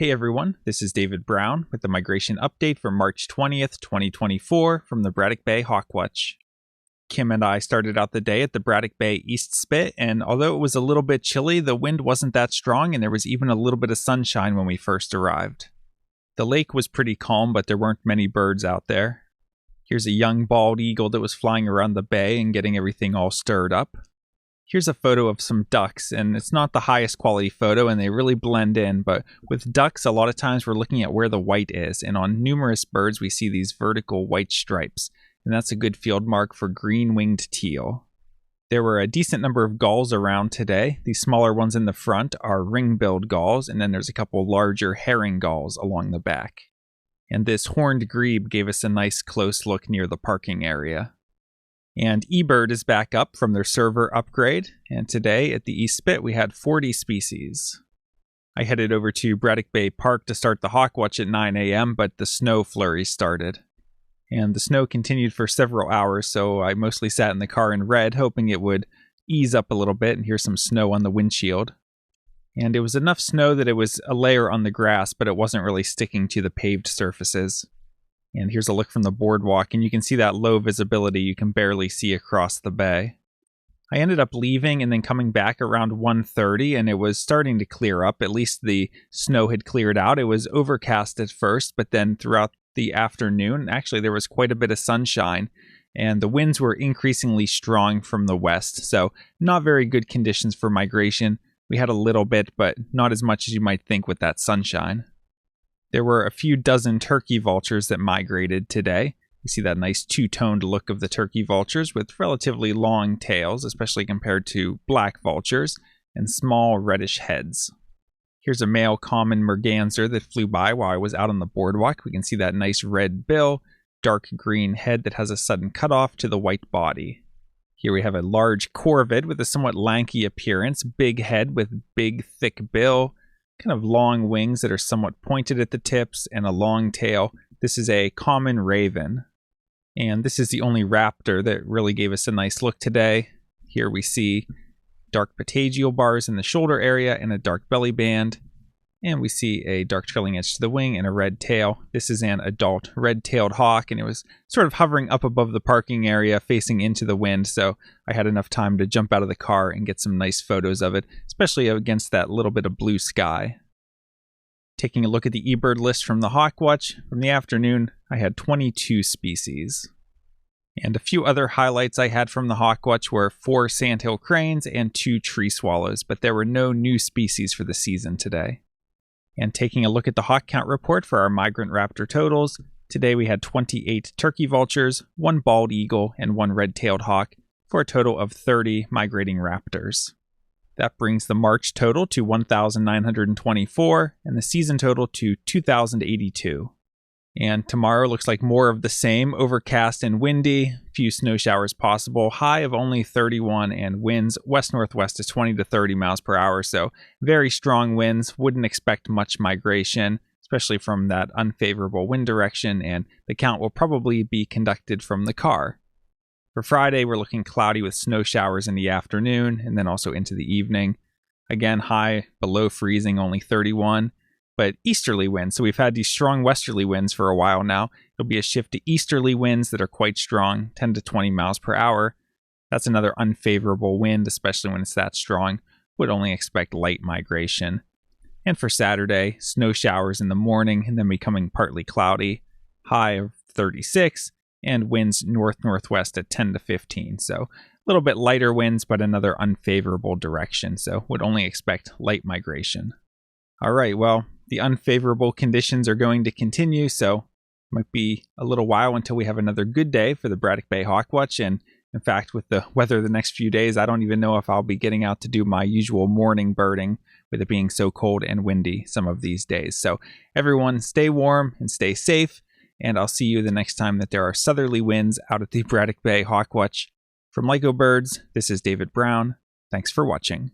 Hey everyone, this is David Brown with the migration update for March 20th, 2024 from the Braddock Bay Hawk Watch. Kim and I started out the day at the Braddock Bay East Spit, and although it was a little bit chilly, the wind wasn't that strong and there was even a little bit of sunshine when we first arrived. The lake was pretty calm, but there weren't many birds out there. Here's a young bald eagle that was flying around the bay and getting everything all stirred up. Here's a photo of some ducks, and it's not the highest quality photo and they really blend in, but with ducks a lot of times we're looking at where the white is, and on numerous birds we see these vertical white stripes, and that's a good field mark for green-winged teal. There were a decent number of gulls around today. These smaller ones in the front are ring-billed gulls, and then there's a couple larger herring gulls along the back. And this horned grebe gave us a nice close look near the parking area. And eBird is back up from their server upgrade, and today at the East Spit we had 40 species. I headed over to Braddock Bay Park to start the Hawk Watch at 9 a.m., but the snow flurry started. And the snow continued for several hours, so I mostly sat in the car and read, hoping it would ease up a little bit, and here's some snow on the windshield. And it was enough snow that it was a layer on the grass, but it wasn't really sticking to the paved surfaces. And here's a look from the boardwalk, and you can see that low visibility you can barely see across the bay. I ended up leaving and then coming back around 1:30, and it was starting to clear up. At least the snow had cleared out. It was overcast at first, but then throughout the afternoon, actually there was quite a bit of sunshine, and the winds were increasingly strong from the west, so not very good conditions for migration. We had a little bit, but not as much as you might think with that sunshine. There were a few dozen turkey vultures that migrated today. You see that nice two-toned look of the turkey vultures with relatively long tails, especially compared to black vultures, and small reddish heads. Here's a male common merganser that flew by while I was out on the boardwalk. We can see that nice red bill, dark green head that has a sudden cutoff to the white body. Here we have a large corvid with a somewhat lanky appearance, big head with big thick bill, kind of long wings that are somewhat pointed at the tips, and a long tail. This is a common raven. And this is the only raptor that really gave us a nice look today. Here we see dark patagial bars in the shoulder area and a dark belly band. And we see a dark trailing edge to the wing and a red tail. This is an adult red-tailed hawk, and it was sort of hovering up above the parking area facing into the wind, so I had enough time to jump out of the car and get some nice photos of it, especially against that little bit of blue sky. Taking a look at the eBird list from the Hawk Watch, from the afternoon, I had 22 species. And a few other highlights I had from the Hawk Watch were 4 sandhill cranes and 2 tree swallows, but there were no new species for the season today. And taking a look at the hawk count report for our migrant raptor totals, today we had 28 turkey vultures, 1 bald eagle, and 1 red-tailed hawk, for a total of 30 migrating raptors. That brings the March total to 1,924, and the season total to 2,082. And tomorrow looks like more of the same, overcast and windy, few snow showers possible, high of only 31, and winds west-northwest to 20 to 30 miles per hour, so very strong winds. Wouldn't expect much migration, especially from that unfavorable wind direction, and the count will probably be conducted from the car. For Friday, we're looking cloudy with snow showers in the afternoon, and then also into the evening. Again, high below freezing, only 31. But easterly winds, so we've had these strong westerly winds for a while now. It'll be a shift to easterly winds that are quite strong, 10 to 20 miles per hour. That's another unfavorable wind, especially when it's that strong. Would only expect light migration. And for Saturday, snow showers in the morning and then becoming partly cloudy, high of 36, and winds north-northwest at 10 to 15. So a little bit lighter winds, but another unfavorable direction, so would only expect light migration. All right, well, the unfavorable conditions are going to continue, so it might be a little while until we have another good day for the Braddock Bay Hawk Watch. And in fact, with the weather the next few days, I don't even know if I'll be getting out to do my usual morning birding with it being so cold and windy some of these days. So everyone stay warm and stay safe, and I'll see you the next time that there are southerly winds out at the Braddock Bay Hawk Watch. From Lyco Birds, this is David Brown. Thanks for watching.